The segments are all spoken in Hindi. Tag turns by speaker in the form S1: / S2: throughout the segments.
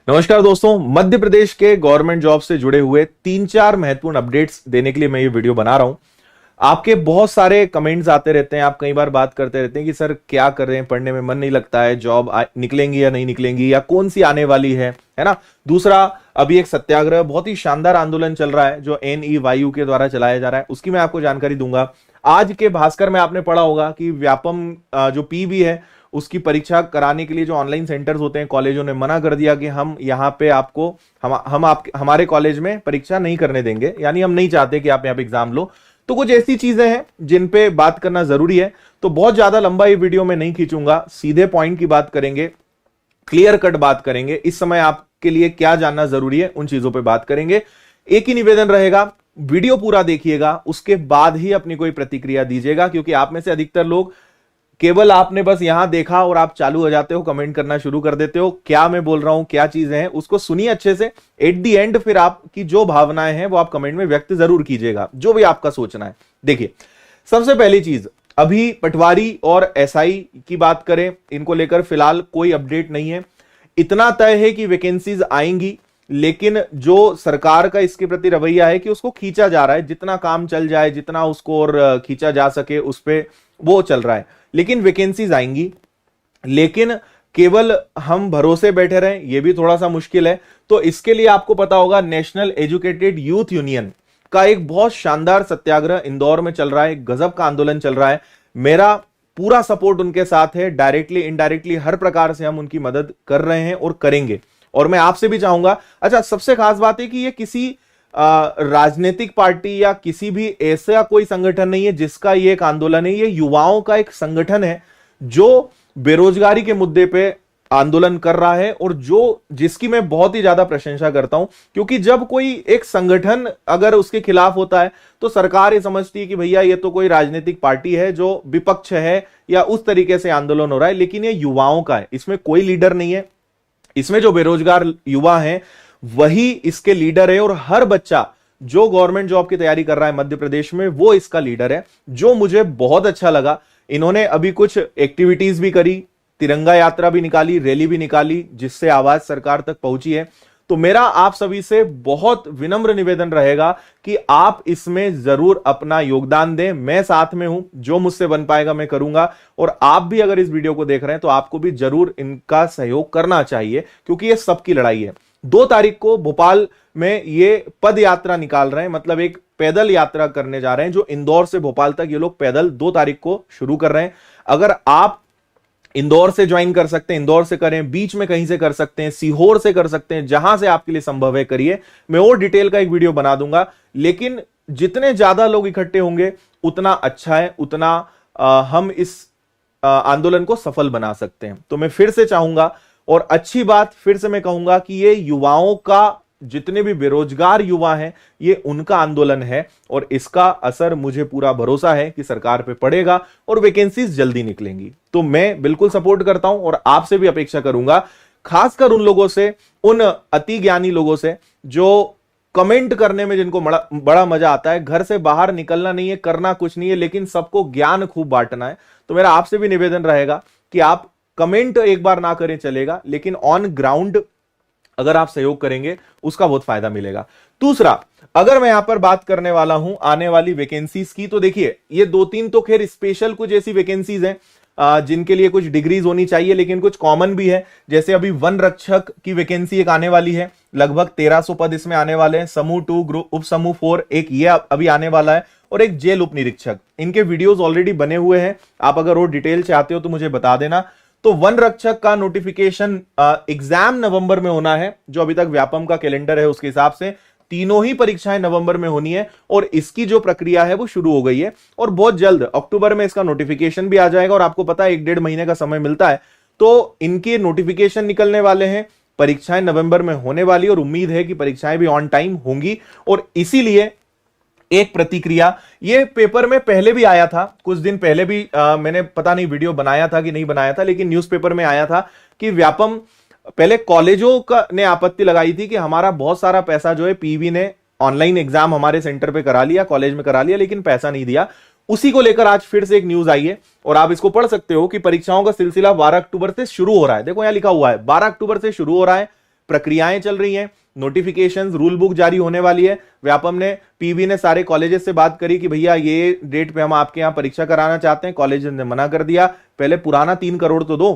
S1: नमस्कार दोस्तों, मध्य प्रदेश के गवर्नमेंट जॉब से जुड़े हुए 3-4 महत्वपूर्ण अपडेट्स देने के लिए मैं ये वीडियो बना रहा हूं। आपके बहुत सारे कमेंट्स आते रहते हैं, आप कई बार बात करते रहते हैं कि सर क्या कर रहे हैं, पढ़ने में मन नहीं लगता है, जॉब निकलेंगी या नहीं निकलेंगी या कौन सी आने वाली है ना। दूसरा, अभी एक सत्याग्रह, बहुत ही शानदार आंदोलन चल रहा है जो NEYU के द्वारा चलाया जा रहा है, उसकी मैं आपको जानकारी दूंगा। आज के भास्कर में आपने पढ़ा होगा कि व्यापम जो PB है उसकी परीक्षा कराने के लिए जो ऑनलाइन सेंटर्स होते हैं, कॉलेजों ने मना कर दिया कि हम यहाँ पे आपको हमारे कॉलेज में परीक्षा नहीं करने देंगे, यानी हम नहीं चाहते कि आप यहाँ पे एग्जाम लो। तो कुछ ऐसी चीजें हैं जिन पे बात करना जरूरी है। तो बहुत ज्यादा लंबा ये वीडियो में नहीं खींचूंगा, सीधे पॉइंट की बात करेंगे, क्लियर कट बात करेंगे। इस समय आपके लिए क्या जानना जरूरी है उन चीजों पर बात करेंगे। एक ही निवेदन रहेगा, वीडियो पूरा देखिएगा, उसके बाद ही अपनी कोई प्रतिक्रिया दीजिएगा, क्योंकि आप में से अधिकतर लोग केवल आपने बस यहां देखा और आप चालू हो जाते हो, कमेंट करना शुरू कर देते हो। क्या मैं बोल रहा हूं, क्या चीजें हैं, उसको सुनिए अच्छे से। एट दी एंड फिर आपकी जो भावनाएं हैं वो आप कमेंट में व्यक्त जरूर कीजिएगा, जो भी आपका सोचना है। देखिए, सबसे पहली चीज, अभी पटवारी और SI की बात करें, इनको लेकर फिलहाल कोई अपडेट नहीं है। इतना तय है कि वैकेंसीज आएंगी, लेकिन जो सरकार का इसके प्रति रवैया है कि उसको खींचा जा रहा है, जितना काम चल जाए, जितना उसको और खींचा जा सके उस पर वो चल रहा है। लेकिन वैकेंसीज आएंगी, लेकिन केवल हम भरोसे बैठे रहें ये भी थोड़ा सा मुश्किल है। तो इसके लिए आपको पता होगा, नेशनल एजुकेटेड यूथ यूनियन का एक बहुत शानदार सत्याग्रह इंदौर में चल रहा है, गजब का आंदोलन चल रहा है। मेरा पूरा सपोर्ट उनके साथ है, डायरेक्टली इनडायरेक्टली हर प्रकार से हम उनकी मदद कर रहे हैं और करेंगे। और मैं आपसे भी चाहूंगा, अच्छा सबसे खास बात है कि ये किसी राजनीतिक पार्टी या किसी भी ऐसा कोई संगठन नहीं है जिसका ये एक आंदोलन है। ये युवाओं का एक संगठन है जो बेरोजगारी के मुद्दे पे आंदोलन कर रहा है, और जिसकी मैं बहुत ही ज्यादा प्रशंसा करता हूं, क्योंकि जब कोई एक संगठन अगर उसके खिलाफ होता है तो सरकार ये समझती है कि भैया ये तो कोई राजनीतिक पार्टी है जो विपक्ष है या उस तरीके से आंदोलन हो रहा है। लेकिन ये युवाओं का है, इसमें कोई लीडर नहीं है। इसमें जो बेरोजगार युवा हैं वही इसके लीडर है, और हर बच्चा जो गवर्नमेंट जॉब की तैयारी कर रहा है मध्य प्रदेश में वो इसका लीडर है। जो मुझे बहुत अच्छा लगा, इन्होंने अभी कुछ एक्टिविटीज भी करी, तिरंगा यात्रा भी निकाली, रैली भी निकाली, जिससे आवाज सरकार तक पहुंची है। तो मेरा आप सभी से बहुत विनम्र निवेदन रहेगा कि आप इसमें जरूर अपना योगदान दें। मैं साथ में हूं, जो मुझसे बन पाएगा मैं करूंगा, और आप भी अगर इस वीडियो को देख रहे हैं तो आपको भी जरूर इनका सहयोग करना चाहिए, क्योंकि ये सबकी लड़ाई है। 2 तारीख को भोपाल में ये पद यात्रा निकाल रहे हैं, मतलब एक पैदल यात्रा करने जा रहे हैं, जो इंदौर से भोपाल तक ये लोग पैदल 2 तारीख को शुरू कर रहे हैं। अगर आप इंदौर से ज्वाइन कर सकते हैं, इंदौर से करें, बीच में कहीं से कर सकते हैं, सीहोर से कर सकते हैं, जहां से आपके लिए संभव है करिए। मैं और डिटेल का एक वीडियो बना दूंगा, लेकिन जितने ज्यादा लोग इकट्ठे होंगे उतना अच्छा है, उतना हम इस आंदोलन को सफल बना सकते हैं। तो मैं फिर से चाहूंगा, और अच्छी बात फिर से मैं कहूंगा कि ये युवाओं का, जितने भी बेरोजगार युवा हैं, ये उनका आंदोलन है, और इसका असर मुझे पूरा भरोसा है कि सरकार पे पड़ेगा और वैकेंसीज जल्दी निकलेंगी। तो मैं बिल्कुल सपोर्ट करता हूं, और आपसे भी अपेक्षा करूंगा, खासकर उन लोगों से, उन अति ज्ञानी लोगों से जो कमेंट करने में जिनको बड़ा मजा आता है। घर से बाहर निकलना नहीं है, करना कुछ नहीं है, लेकिन सबको ज्ञान खूब बांटना है। तो मेरा आपसे भी निवेदन रहेगा कि आप कमेंट एक बार ना करें चलेगा, लेकिन ऑन ग्राउंड अगर आप सहयोग करेंगे उसका बहुत फायदा मिलेगा। दूसरा, अगर मैं यहां पर बात करने वाला हूं आने वाली वैकेंसीज की, तो देखिए ये 2-3 तो खैर स्पेशल कुछ ऐसी वैकेंसीज हैं जिनके लिए कुछ डिग्रीज होनी चाहिए, लेकिन कुछ कॉमन भी है। जैसे अभी वन रक्षक की वैकेंसी एक आने वाली है, लगभग 1300 पद इसमें आने वाले हैं। समूह 2 ग्रुप उप समूह 4 एक ये अभी आने वाला है, और एक जेल उप निरीक्षक। इनके वीडियोस ऑलरेडी बने हुए हैं, आप अगर और डिटेल चाहते हो तो मुझे बता देना। तो वन रक्षक का नोटिफिकेशन एग्जाम नवंबर में होना है, जो अभी तक व्यापम का कैलेंडर है उसके हिसाब से तीनों ही परीक्षाएं नवंबर में होनी है, और इसकी जो प्रक्रिया है वो शुरू हो गई है, और बहुत जल्द अक्टूबर में इसका नोटिफिकेशन भी आ जाएगा। और आपको पता है 1-1.5 महीने का समय मिलता है, तो इनके नोटिफिकेशन निकलने वाले हैं, परीक्षाएं नवंबर में होने वाली, और उम्मीद है कि परीक्षाएं भी ऑन टाइम होंगी। और इसीलिए एक प्रतिक्रिया, ये पेपर में पहले भी आया था, कुछ दिन पहले भी मैंने पता नहीं वीडियो बनाया था कि नहीं बनाया था, लेकिन न्यूज़पेपर में आया था कि व्यापम पहले कॉलेजों का ने आपत्ति लगाई थी कि हमारा बहुत सारा पैसा जो है PB ने ऑनलाइन एग्जाम हमारे सेंटर पे करा लिया, कॉलेज में करा लिया, लेकिन पैसा नहीं दिया। उसी को लेकर आज फिर से एक न्यूज आई है और आप इसको पढ़ सकते हो कि परीक्षाओं का सिलसिला 12 अक्टूबर से शुरू हो रहा है। देखो यहां लिखा हुआ है 12 अक्टूबर से शुरू हो रहा है, प्रक्रियाएं चल रही हैं, नोटिफिकेशंस, रूल बुक जारी होने वाली है। व्यापम ने, पीवी ने सारे कॉलेजेस से बात करी कि भैया ये डेट पे हम आपके यहाँ परीक्षा कराना चाहते हैं, कॉलेज ने मना कर दिया। पहले पुराना 3 करोड़ तो दो,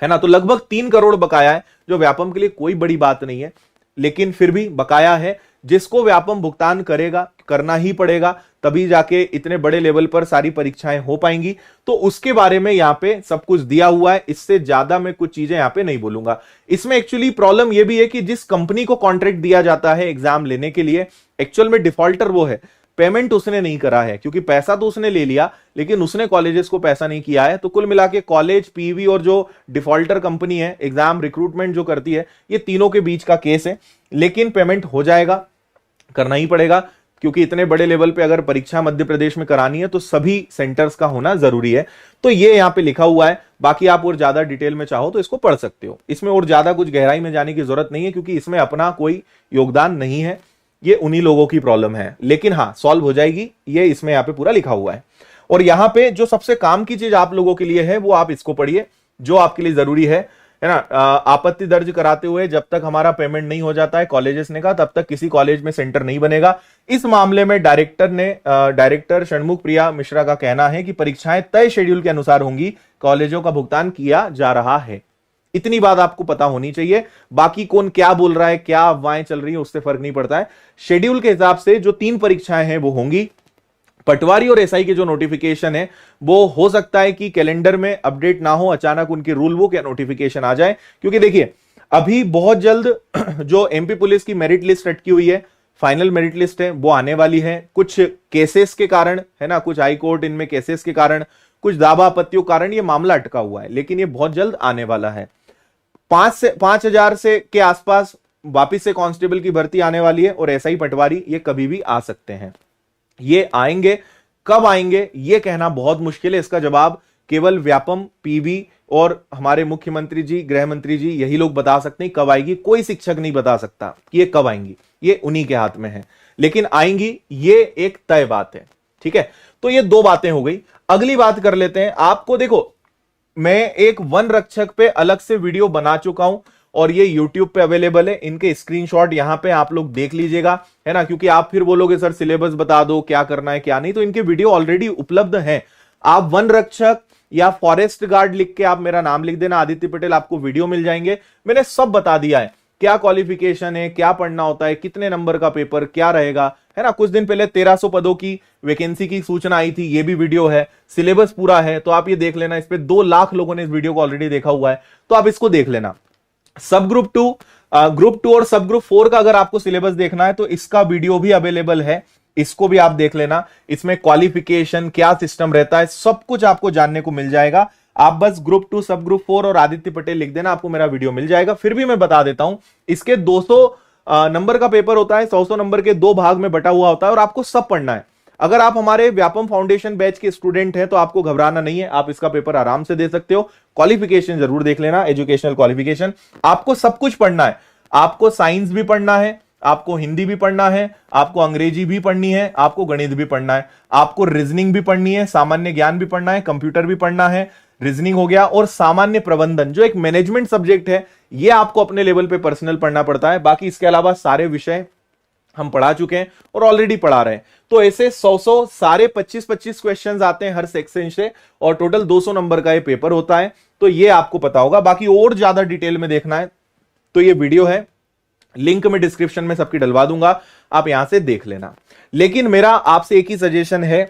S1: है ना। तो लगभग 3 करोड़ बकाया है, जो व्यापम के लिए कोई बड़ी बात नहीं है, लेकिन फिर भी बकाया है, जिसको व्यापम भुगतान करेगा, करना ही पड़ेगा, तभी जाके इतने बड़े लेवल पर सारी परीक्षाएं हो पाएंगी। तो उसके बारे में यहां पे सब कुछ दिया हुआ है, इससे ज्यादा मैं कुछ चीजें यहां पे नहीं बोलूंगा। इसमें एक्चुअली प्रॉब्लम यह भी है कि जिस कंपनी को कॉन्ट्रैक्ट दिया जाता है एग्जाम लेने के लिए, एक्चुअल में डिफॉल्टर वो है, पेमेंट उसने नहीं करा है, क्योंकि पैसा तो उसने ले लिया लेकिन उसने कॉलेजेस को पैसा नहीं किया है। तो कुल मिला के कॉलेज, पीवी और जो डिफॉल्टर कंपनी है एग्जाम रिक्रूटमेंट जो करती है, ये तीनों के बीच का केस है। लेकिन पेमेंट हो जाएगा, करना ही पड़ेगा, क्योंकि इतने बड़े लेवल पे अगर परीक्षा मध्य प्रदेश में करानी है तो सभी सेंटर्स का होना जरूरी है। तो ये यहां पे लिखा हुआ है। बाकी आप और ज्यादा डिटेल में चाहो तो इसको पढ़ सकते हो, इसमें और ज्यादा कुछ गहराई में जाने की जरूरत नहीं है, क्योंकि इसमें अपना कोई योगदान नहीं है, ये उन्हीं लोगों की प्रॉब्लम है। लेकिन हाँ, सॉल्व हो जाएगी, ये इसमें यहां पे पूरा लिखा हुआ है। और यहां पे जो सबसे काम की चीज आप लोगों के लिए है वो आप इसको पढ़िए, जो आपके लिए जरूरी है ना। आपत्ति दर्ज कराते हुए जब तक हमारा पेमेंट नहीं हो जाता है, कॉलेजेस ने कहा, तब तक किसी कॉलेज में सेंटर नहीं बनेगा। इस मामले में डायरेक्टर षणमुख प्रिया मिश्रा का कहना है कि परीक्षाएं तय शेड्यूल के अनुसार होंगी, कॉलेजों का भुगतान किया जा रहा है। इतनी बात आपको पता होनी चाहिए। बाकी कौन क्या बोल रहा है, क्या अफवाहें चल रही है, उससे फर्क नहीं पड़ता है। शेड्यूल के हिसाब से जो 3 परीक्षाएं हैं वो होंगी। पटवारी और एसआई के जो नोटिफिकेशन है वो हो सकता है कि कैलेंडर में अपडेट ना हो, अचानक उनकी रूल बुक या नोटिफिकेशन आ जाए। क्योंकि देखिए, अभी बहुत जल्द जो एमपी पुलिस की मेरिट लिस्ट अटकी हुई है, फाइनल मेरिट लिस्ट है, वो आने वाली है। कुछ केसेस के कारण, है ना, कुछ हाई कोर्ट इनमें केसेस के कारण, कुछ दावा आपत्तियों के कारण ये मामला अटका हुआ है, लेकिन ये बहुत जल्द आने वाला है। 5,000 से के आसपास वापिस से कांस्टेबल की भर्ती आने वाली है, और एसआई पटवारी ये कभी भी आ सकते हैं। ये आएंगे, कब आएंगे ये कहना बहुत मुश्किल है। इसका जवाब केवल व्यापम, पीवी और हमारे मुख्यमंत्री जी, गृह मंत्री जी, यही लोग बता सकते हैं कब आएगी। कोई शिक्षक नहीं बता सकता कि ये कब आएंगी, ये उन्हीं के हाथ में है। लेकिन आएंगी, ये एक तय बात है। ठीक है, तो ये 2 बातें हो गई। अगली बात कर लेते हैं। आपको देखो, मैं एक वन रक्षक पे अलग से वीडियो बना चुका हूं, और ये YouTube पे अवेलेबल है। इनके स्क्रीनशॉट यहां पे आप लोग देख लीजिएगा, है ना, क्योंकि आप फिर बोलोगे सर सिलेबस बता दो, क्या करना है क्या नहीं। तो इनके वीडियो ऑलरेडी उपलब्ध हैं। आप वन रक्षक या फॉरेस्ट गार्ड लिख के आप मेरा नाम लिख देना, आदित्य पटेल, आपको वीडियो मिल जाएंगे। मैंने सब बता दिया है, क्या क्वालिफिकेशन है, क्या पढ़ना होता है, कितने नंबर का पेपर क्या रहेगा, है ना। कुछ दिन पहले 1300 पदों की वैकेंसी की सूचना आई थी, ये भी वीडियो है। सिलेबस पूरा है, तो आप ये देख लेना। इस पे 2 लाख लोगों ने इस वीडियो को ऑलरेडी देखा हुआ है, तो आप इसको देख लेना। सब ग्रुप 2, ग्रुप 2 और सब ग्रुप 4 का अगर आपको सिलेबस देखना है तो इसका वीडियो भी अवेलेबल है, इसको भी आप देख लेना। इसमें क्वालिफिकेशन क्या सिस्टम रहता है, सब कुछ आपको जानने को मिल जाएगा। आप बस ग्रुप 2, सब ग्रुप 4 और आदित्य पटेल लिख देना, आपको मेरा वीडियो मिल जाएगा। फिर भी मैं बता देता हूं, इसके 200 नंबर का पेपर होता है, 100 नंबर के 2 भाग में बटा हुआ होता है, और आपको सब पढ़ना है। अगर आप हमारे व्यापम फाउंडेशन बैच के स्टूडेंट हैं तो आपको घबराना नहीं है, आप इसका पेपर आराम से दे सकते हो। क्वालिफिकेशन जरूर देख लेना, एजुकेशनल क्वालिफिकेशन। आपको सब कुछ पढ़ना है, आपको साइंस भी पढ़ना है, आपको हिंदी भी पढ़ना है, आपको अंग्रेजी भी पढ़नी है, आपको गणित भी पढ़ना है, आपको रीजनिंग भी पढ़नी है, सामान्य ज्ञान भी पढ़ना है, कंप्यूटर भी पढ़ना है। रीजनिंग हो गया, और सामान्य प्रबंधन जो एक मैनेजमेंट सब्जेक्ट है, ये आपको अपने लेवल पे पर्सनल पढ़ना पड़ता है। बाकी इसके अलावा सारे विषय हम पढ़ा चुके हैं और ऑलरेडी पढ़ा रहे हैं। तो ऐसे 100 सारे 25 क्वेश्चंस आते हैं हर सेक्शन से, और टोटल 200 नंबर का ये पेपर होता है। तो ये आपको पता होगा। बाकी और ज्यादा डिटेल में देखना है तो ये वीडियो है, लिंक में डिस्क्रिप्शन में सबकी डलवा दूंगा, आप यहां से देख लेना। लेकिन मेरा आपसे एक ही सजेशन है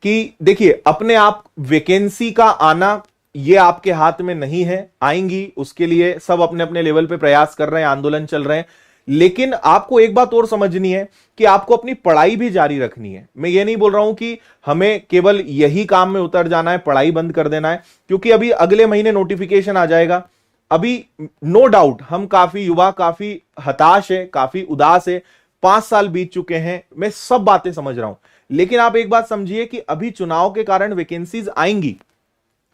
S1: कि देखिए, अपने आप वैकेंसी का आना ये आपके हाथ में नहीं है, आएंगी, उसके लिए सब अपने अपने लेवल पे प्रयास कर रहे हैं, आंदोलन चल रहे हैं। लेकिन आपको एक बात और समझनी है कि आपको अपनी पढ़ाई भी जारी रखनी है। मैं ये नहीं बोल रहा हूं कि हमें केवल यही काम में उतर जाना है, पढ़ाई बंद कर देना है, क्योंकि अभी अगले महीने नोटिफिकेशन आ जाएगा। अभी नो डाउट हम काफी युवा, काफी हताश है, काफी उदास है, 5 साल बीत चुके हैं, मैं सब बातें समझ रहा हूं। लेकिन आप एक बात समझिए कि अभी चुनाव के कारण वैकेंसीज आएंगी,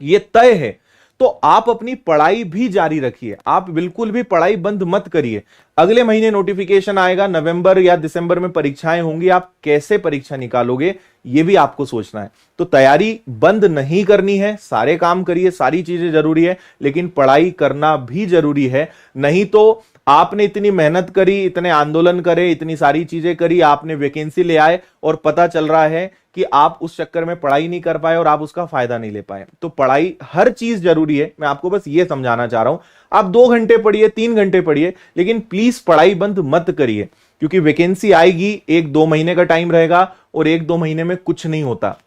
S1: ये तय है। तो आप अपनी पढ़ाई भी जारी रखिए, आप बिल्कुल भी पढ़ाई बंद मत करिए। अगले महीने नोटिफिकेशन आएगा, नवंबर या दिसंबर में परीक्षाएं होंगी, आप कैसे परीक्षा निकालोगे ये भी आपको सोचना है। तो तैयारी बंद नहीं करनी है, सारे काम करिए, सारी चीजें जरूरी है, लेकिन पढ़ाई करना भी जरूरी है। नहीं तो आपने इतनी मेहनत करी, इतने आंदोलन करे, इतनी सारी चीजें करी, आपने वैकेंसी ले आए और पता चल रहा है कि आप उस चक्कर में पढ़ाई नहीं कर पाए और आप उसका फायदा नहीं ले पाए। तो पढ़ाई, हर चीज जरूरी है, मैं आपको बस ये समझाना चाह रहा हूं। आप 2 घंटे पढ़िए, 3 घंटे पढ़िए, लेकिन प्लीज पढ़ाई बंद मत करिए, क्योंकि वैकेंसी आएगी, 1-2 महीने का टाइम रहेगा और 1-2 महीने में कुछ नहीं होता।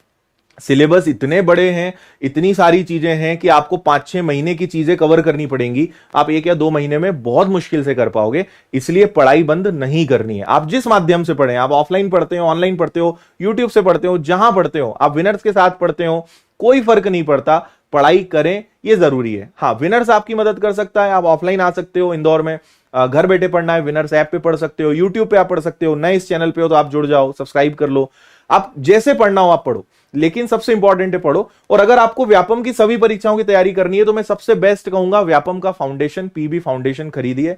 S1: सिलेबस इतने बड़े हैं, इतनी सारी चीजें हैं कि आपको 5-6 महीने की चीजें कवर करनी पड़ेंगी, आप 1 या 2 महीने में बहुत मुश्किल से कर पाओगे। इसलिए पढ़ाई बंद नहीं करनी है। आप जिस माध्यम से पढ़ें, आप ऑफलाइन पढ़ते हो, ऑनलाइन पढ़ते हो, यूट्यूब से पढ़ते हो, जहां पढ़ते हो, आप विनर्स के साथ पढ़ते हो, कोई फर्क नहीं पड़ता, पढ़ाई करें, ये जरूरी है। हाँ, विनर्स आपकी मदद कर सकता है, आप ऑफलाइन आ सकते हो इंदौर में, घर बैठे पढ़ना है, विनर्स ऐप पे पढ़ सकते हो, यूट्यूब पे आप पढ़ सकते हो, नए इस चैनल पे हो तो आप जुड़ जाओ, सब्सक्राइब कर लो, आप जैसे पढ़ना हो आप पढ़ो, लेकिन सबसे इंपॉर्टेंट है पढ़ो। और अगर आपको व्यापम की सभी परीक्षाओं की तैयारी करनी है तो मैं सबसे बेस्ट कहूंगा, व्यापम का फाउंडेशन, पीबी फाउंडेशन खरीदिए।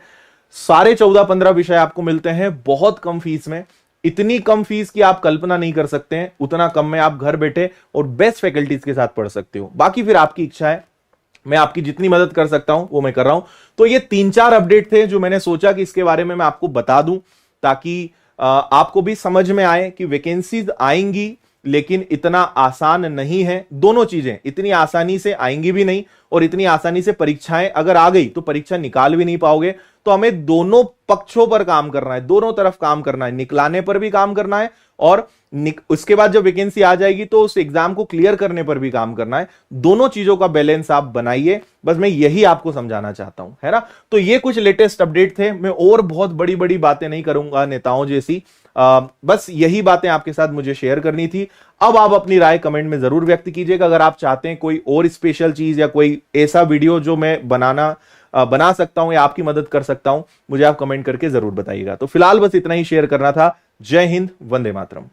S1: सारे 14-15 विषय आपको मिलते हैं बहुत कम फीस में, इतनी कम फीस की आप कल्पना नहीं कर सकते हैं, उतना कम में आप घर बैठे और बेस्ट फैकल्टीज के साथ पढ़ सकते हो। बाकी फिर आपकी इच्छा है, मैं आपकी जितनी मदद कर सकता हूं वो मैं कर रहा हूं। तो ये 3-4 अपडेट थे जो मैंने सोचा कि इसके बारे में मैं आपको बता दूं, ताकि आपको भी समझ में आए कि वैकेंसीज आएंगी, लेकिन इतना आसान नहीं है। दोनों चीजें इतनी आसानी से आएंगी भी नहीं, और इतनी आसानी से परीक्षाएं अगर आ गई तो परीक्षा निकाल भी नहीं पाओगे। तो हमें दोनों पक्षों पर काम करना है, दोनों तरफ काम करना है, निकलाने पर भी काम करना है और उसके बाद जब वैकेंसी आ जाएगी तो उस एग्जाम को क्लियर करने पर भी काम करना है। दोनों चीजों का बैलेंस आप बनाइए, बस मैं यही आपको समझाना चाहता हूं, है ना। तो ये कुछ लेटेस्ट अपडेट थे, मैं और बहुत बड़ी बड़ी बातें नहीं करूंगा नेताओं जैसी, बस यही बातें आपके साथ मुझे शेयर करनी थी। अब आप अपनी राय कमेंट में जरूर व्यक्त कीजिएगा। अगर आप चाहते हैं कोई और स्पेशल चीज या कोई ऐसा वीडियो जो मैं बना सकता हूं या आपकी मदद कर सकता हूं, मुझे आप कमेंट करके जरूर बताइएगा। तो फिलहाल बस इतना ही शेयर करना था। जय हिंद, वंदे मातरम।